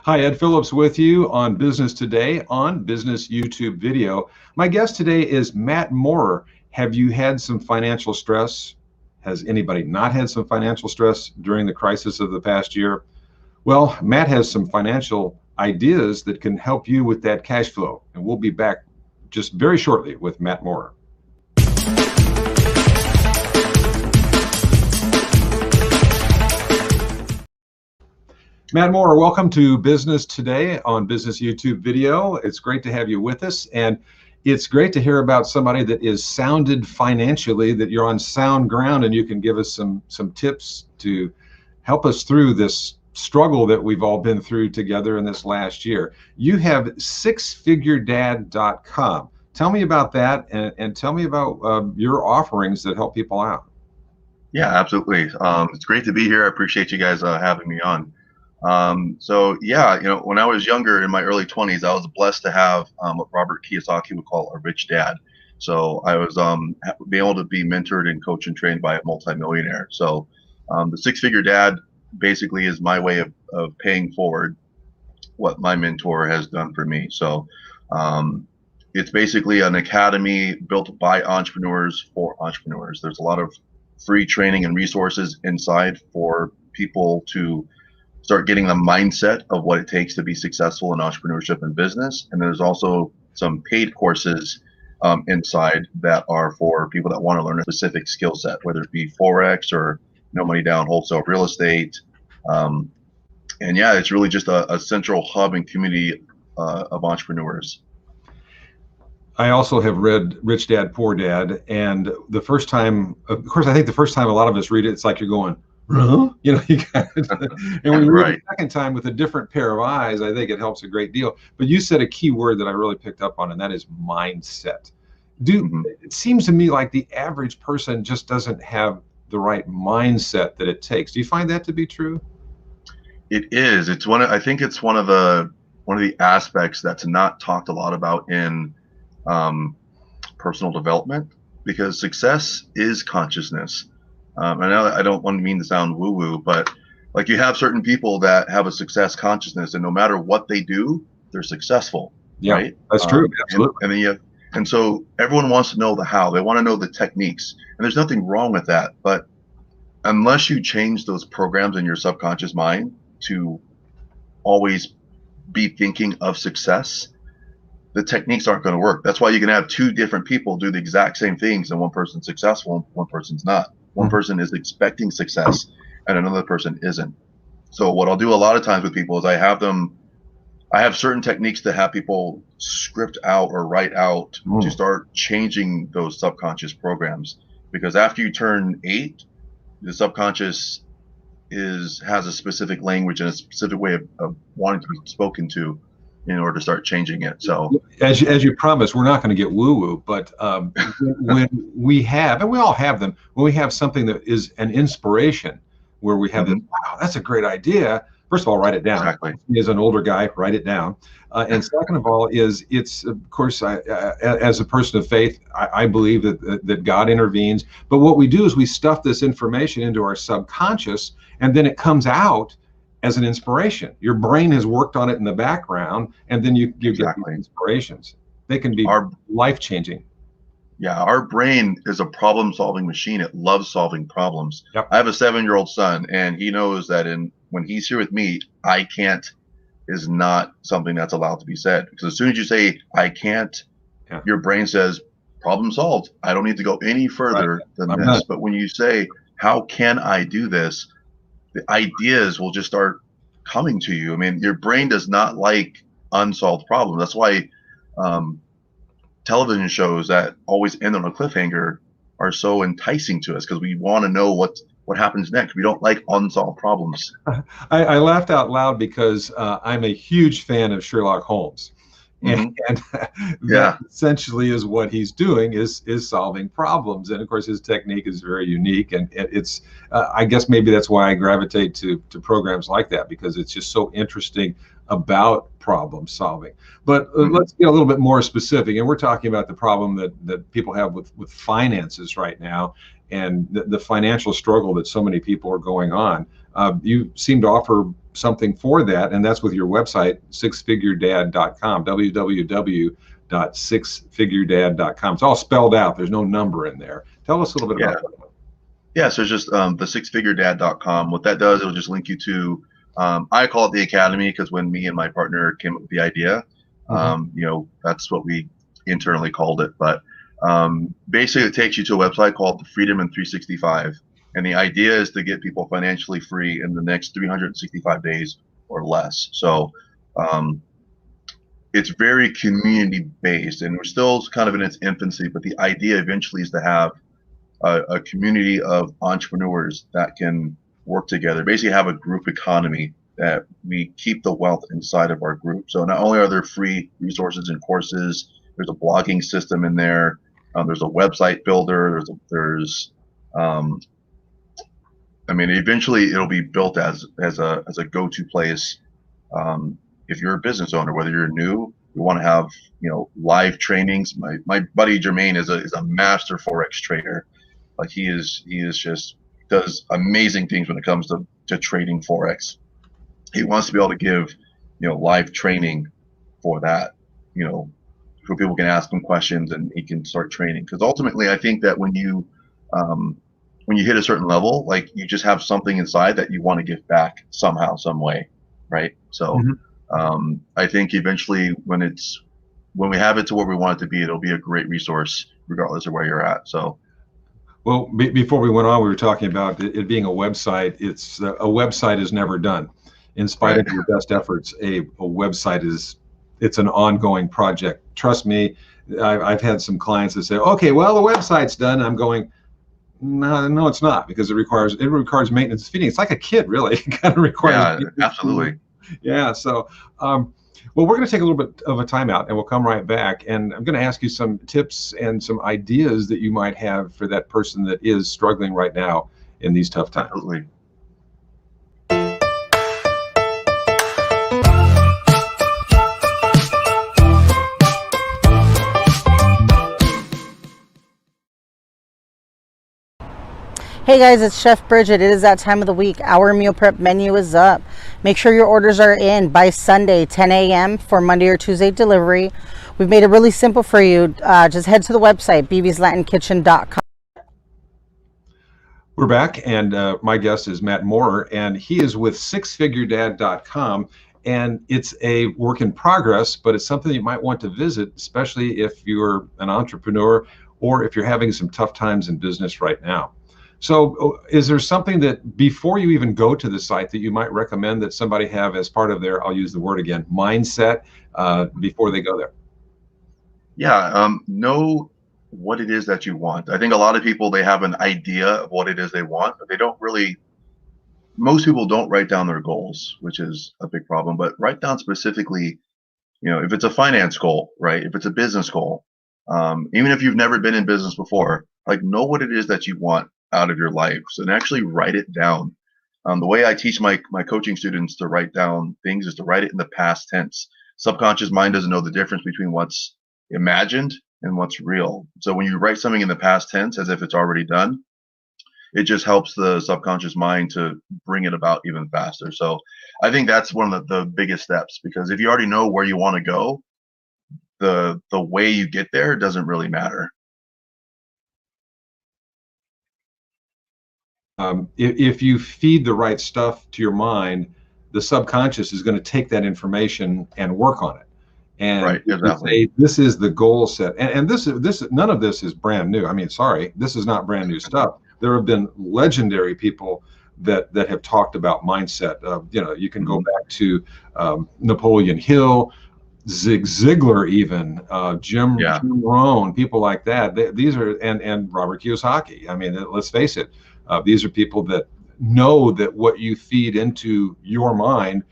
Hi, Ed Phillips with you on Business Today on Business YouTube Video. My guest today is Matt Moorer. Have you had some financial stress? Has anybody not had some financial stress during the crisis of the past year? Well, Matt has some financial ideas that can help you with that cash flow. And we'll be back just very shortly with Matt Moorer. Matt Moorer, welcome to Business Today on Business YouTube Video. It's great to have you with us, and it's great to hear about somebody that is sounded financially, that you're on sound ground, and you can give us some tips to help us through this struggle that we've all been through together in this last year. You have sixfiguredad.com. Tell me about that, and tell me about your offerings that help people out. Yeah, absolutely. It's great to be here. I appreciate you guys having me on. When I was younger in my early 20s, I was blessed to have what Robert Kiyosaki would call a rich dad. So I was being able to be mentored and coached and trained by a multimillionaire. So the six-figure dad basically is my way of paying forward what my mentor has done for me. So it's basically an academy built by entrepreneurs for entrepreneurs. There's a lot of free training and resources inside for people to start getting the mindset of what it takes to be successful in entrepreneurship and business. And there's also some paid courses inside that are for people that want to learn a specific skill set, whether it be Forex or no money down wholesale real estate. It's really just a central hub and community of entrepreneurs. I also have read Rich Dad, Poor Dad, and the first time, of course, I think the first time a lot of us read it, it's like you're going, huh? You know, you got it. And when you read it the second time with a different pair of eyes, I think it helps a great deal. But you said a key word that I really picked up on, and that is mindset. It seems to me like the average person just doesn't have the right mindset that it takes. Do you find that to be true? It is. I think it's one of the aspects that's not talked a lot about in personal development, because success is consciousness. I know I don't want to mean to sound woo-woo, but like you have certain people that have a success consciousness, and no matter what they do, they're successful. Yeah, right? That's true. Absolutely. And so everyone wants to know the how. They want to know the techniques, and there's nothing wrong with that. But unless you change those programs in your subconscious mind to always be thinking of success, the techniques aren't going to work. That's why you can have two different people do the exact same things, and one person's successful and one person's not. One person is expecting success and another person isn't. So what I'll do a lot of times with people is I have certain techniques to have people script out or write out to start changing those subconscious programs. Because after you turn 8, the subconscious has a specific language and a specific way of wanting to be spoken to in order to start changing it. So as you promised, we're not going to get woo-woo, but when we have, and we all have them, when we have something that is an inspiration, where we have this, wow, that's a great idea. First of all, write it down. Exactly. As an older guy, write it down. And second of all, it's of course, as a person of faith, I believe that God intervenes. But what we do is we stuff this information into our subconscious, and then it comes out as an inspiration. Your brain has worked on it in the background, and then you get the inspirations. They can be life-changing. Yeah, our brain is a problem-solving machine. It loves solving problems. Yep. I have a 7-year-old son, and he knows that when he's here with me, I can't is not something that's allowed to be said. Because as soon as you say I can't, your brain says problem solved. I don't need to go any further than this. But when you say how can I do this, the ideas will just start coming to you. I mean, your brain does not like unsolved problems. That's why television shows that always end on a cliffhanger are so enticing to us, because we want to know what happens next. We don't like unsolved problems. I laughed out loud because I'm a huge fan of Sherlock Holmes. And that essentially is what he's doing, is solving problems. And of course, his technique is very unique. And it's, I guess maybe that's why I gravitate to programs like that, because it's just so interesting about problem solving. But let's get a little bit more specific. And we're talking about the problem that people have with finances right now, and the financial struggle that so many people are going on. You seem to offer something for that, and that's with your website, sixfiguredad.com, www.sixfiguredad.com. It's all spelled out. There's no number in there. Tell us a little bit about that. Yeah, so it's just the sixfiguredad.com. What that does, it'll just link you to, I call it the academy, because when me and my partner came up with the idea, that's what we internally called it. But basically, it takes you to a website called the Freedom in 365. And the idea is to get people financially free in the next 365 days or less. So it's very community based, and we're still kind of in its infancy, but the idea eventually is to have a community of entrepreneurs that can work together, basically have a group economy, that we keep the wealth inside of our group. So not only are there free resources and courses, there's a blogging system in there, there's a website builder, eventually it'll be built as a go-to place. If you're a business owner, whether you're new, we want to have live trainings. My buddy Jermaine is a master Forex trader. Like he just does amazing things when it comes to trading Forex. He wants to be able to give live training for that, where people can ask him questions and he can start training. Because ultimately, I think that when you hit a certain level, like you just have something inside that you want to give back somehow, some way, right? So I think eventually when we have it to where we want it to be, it'll be a great resource regardless of where you're at. So. Well, before we went on, we were talking about it being a website. It's a website is never done. In spite of your best efforts, a website it's an ongoing project. Trust me, I've had some clients that say, okay, well, the website's done. I'm going, no, it's not, because it requires maintenance and feeding. It's like a kid, really. It kind of requires. Yeah, absolutely. Yeah. So, well, we're going to take a little bit of a timeout, and we'll come right back. And I'm going to ask you some tips and some ideas that you might have for that person that is struggling right now in these tough times. Absolutely. Hey guys, it's Chef Bridget. It is that time of the week. Our meal prep menu is up. Make sure your orders are in by Sunday, 10 a.m. for Monday or Tuesday delivery. We've made it really simple for you. Just head to the website, bbslatinkitchen.com. We're back, and my guest is Matt Moorer, and he is with sixfiguredad.com, and it's a work in progress, but it's something you might want to visit, especially if you're an entrepreneur or if you're having some tough times in business right now. So is there something that before you even go to the site that you might recommend that somebody have as part of their, I'll use the word again, mindset before they go there? Yeah, know what it is that you want. I think a lot of people, they have an idea of what it is they want, but they don't really, most people don't write down their goals, which is a big problem. But write down specifically, if it's a finance goal, right? If it's a business goal, even if you've never been in business before, like know what it is that you want out of your life, and actually write it down. The way I teach my coaching students to write down things is to write it in the past tense. Subconscious mind doesn't know the difference between what's imagined and what's real. So when you write something in the past tense as if it's already done, it just helps the subconscious mind to bring it about even faster. So I think that's one of the biggest steps, because if you already know where you want to go, the way you get there doesn't really matter. If you feed the right stuff to your mind, the subconscious is going to take that information and work on it. And right, exactly. Say, this is the goal set, and this none of this is brand new. I mean, sorry, this is not brand new stuff. There have been legendary people that have talked about mindset. You can go back to Napoleon Hill, Zig Ziglar, even Jim Rohn, people like that. These are and Robert Kiyosaki. I mean, let's face it. These are people that know that what you feed into your mind,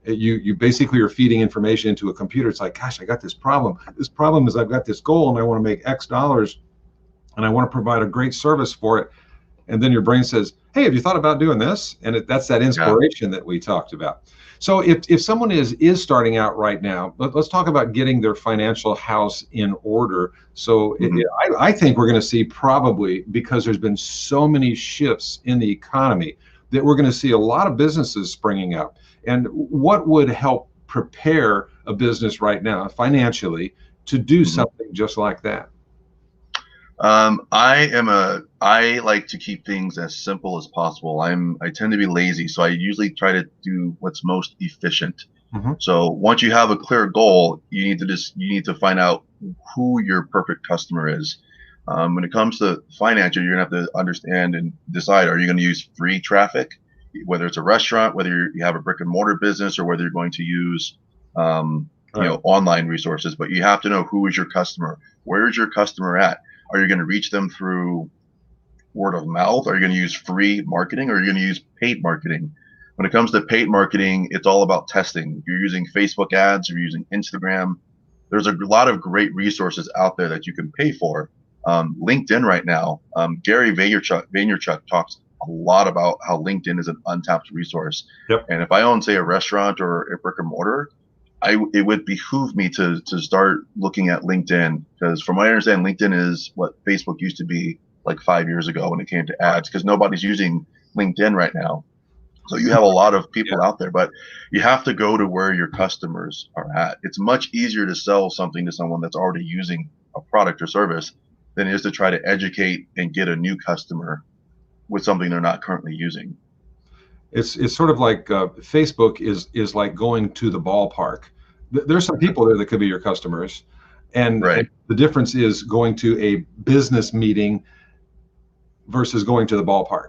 you basically are feeding information into a computer. It's like, gosh, I got this problem. This problem is I've got this goal and I want to make X dollars and I want to provide a great service for it. And then your brain says, hey, have you thought about doing this? And that's that inspiration that we talked about. So if someone is starting out right now, let's talk about getting their financial house in order. So I think we're going to see, probably because there's been so many shifts in the economy, that we're going to see a lot of businesses springing up. And what would help prepare a business right now financially to do something just like that? I like to keep things as simple as possible. I tend to be lazy, so I usually try to do what's most efficient. So once you have a clear goal, you need to find out who your perfect customer is. When it comes to financial, you're gonna have to understand and decide: are you going to use free traffic, whether it's a restaurant, whether you have a brick and mortar business, or whether you're going to use online resources? But you have to know who is your customer. Where is your customer at? Are you going to reach them through word of mouth? Are you going to use free marketing, or are you going to use paid marketing? When it comes to paid marketing, it's all about testing. If you're using Facebook ads, if you're using Instagram, there's a lot of great resources out there that you can pay for. LinkedIn right now, Gary Vaynerchuk talks a lot about how LinkedIn is an untapped resource. Yep. And if I own, say, a restaurant or a brick and mortar, it would behoove me to start looking at LinkedIn, because from what I understand, LinkedIn is what Facebook used to be like 5 years ago when it came to ads, because nobody's using LinkedIn right now. So you have a lot of people out there, but you have to go to where your customers are at. It's much easier to sell something to someone that's already using a product or service than it is to try to educate and get a new customer with something they're not currently using. It's sort of like Facebook is like going to the ballpark. There's some people there that could be your customers, and the difference is going to a business meeting versus going to the ballpark.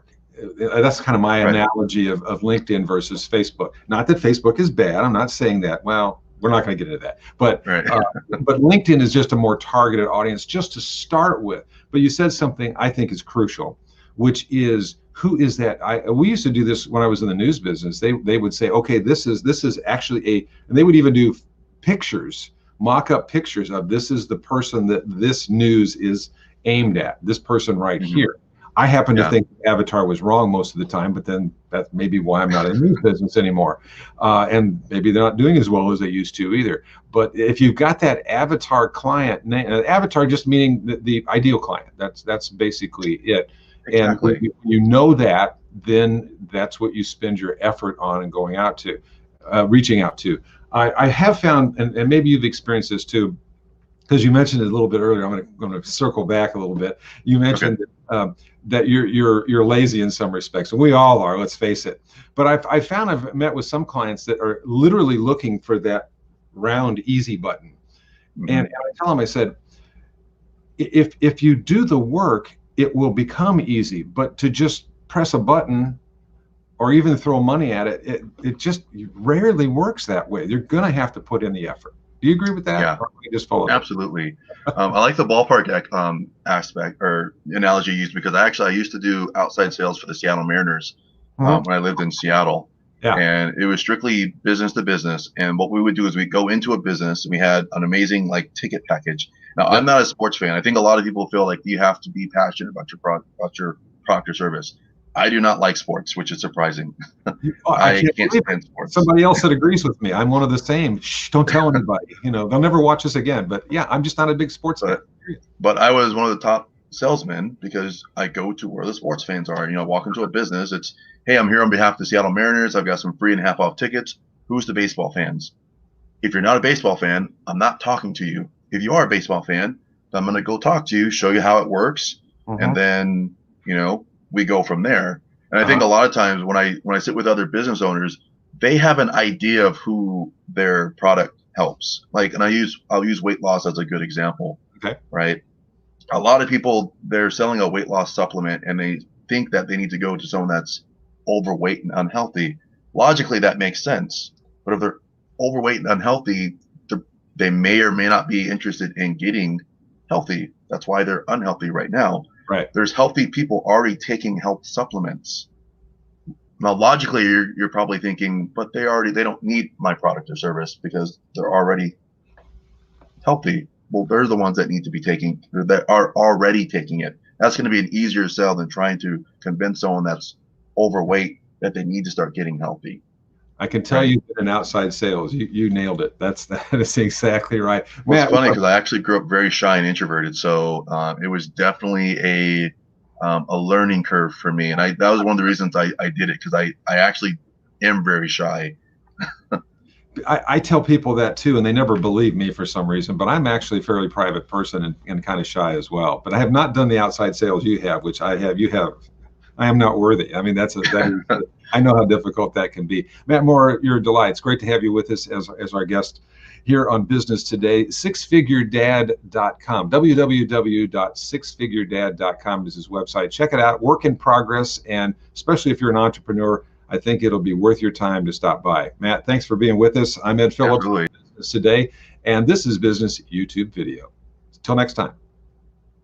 That's kind of my analogy of LinkedIn versus Facebook. Not that Facebook is bad. I'm not saying that. Well, we're not going to get into that. But but LinkedIn is just a more targeted audience just to start with. But you said something I think is crucial, which is, who is that? We used to do this when I was in the news business. They would say, okay, this is actually and they would even do pictures, mock-up pictures of, this is the person that this news is aimed at, this person right here. I happen to think Avatar was wrong most of the time, but then that's maybe why I'm not in the news business anymore. And maybe they're not doing as well as they used to either. But if you've got that avatar client, avatar just meaning the ideal client, that's basically it. Exactly. And you know that, then that's what you spend your effort on and going out to, reaching out to. I have found, and maybe you've experienced this too, because you mentioned it a little bit earlier. I'm going to circle back a little bit. You mentioned that you're lazy in some respects, and we all are. Let's face it. But I've found I've met with some clients that are literally looking for that round easy button, and I tell them, I said, if you do the work, it will become easy. But to just press a button or even throw money at it, it just rarely works that way. You're going to have to put in the effort. Do you agree with that? Yeah, just follow absolutely. I like the ballpark aspect or analogy used, because I used to do outside sales for the Seattle Mariners when I lived in Seattle. Yeah. And it was strictly business to business. And what we would do is we'd go into a business, and we had an amazing ticket package. Now, I'm not a sports fan. I think a lot of people feel like you have to be passionate about your product or service. I do not like sports, which is surprising. I can't stand sports. Somebody else that agrees with me. I'm one of the same. Shh, don't tell anybody. They'll never watch us again. But yeah, I'm just not a big sports fan. But I was one of the top salesmen, because I go to where the sports fans are. Walk into a business. It's, hey, I'm here on behalf of the Seattle Mariners. I've got some free and half off tickets. Who's the baseball fans? If you're not a baseball fan, I'm not talking to you. If you are a baseball fan, I'm going to go talk to you, show you how it works, and then we go from there. And I think a lot of times when I sit with other business owners, they have an idea of who their product helps. And I'll use weight loss as a good example. Okay. Right. A lot of people, they're selling a weight loss supplement, and they think that they need to go to someone that's overweight and unhealthy. Logically, that makes sense. But if they're overweight and unhealthy, they may or may not be interested in getting healthy. That's why they're unhealthy right now. Right. There's healthy people already taking health supplements. Now, logically, you're probably thinking, but they don't need my product or service because they're already healthy. Well, they're the ones that need to be that are already taking it. That's going to be an easier sell than trying to convince someone that's overweight that they need to start getting healthy. I can tell you in outside sales, you nailed it. That is exactly right. Well, it's funny because I actually grew up very shy and introverted, so it was definitely a learning curve for me, and that was one of the reasons I did it, because I actually am very shy, I tell people that too, and they never believe me for some reason, but I'm actually a fairly private person and kind of shy as well. But I have not done the outside sales you have, which I have. You have. I am not worthy. I mean, I know how difficult that can be. Matt Moore, you're a delight. It's great to have you with us as our guest here on Business Today. Sixfiguredad.com, www.sixfiguredad.com is his website. Check it out. Work in progress, and especially if you're an entrepreneur, I think it'll be worth your time to stop by. Matt, thanks for being with us. I'm Ed Phillips, Business Today, and this is Business YouTube Video. Until next time.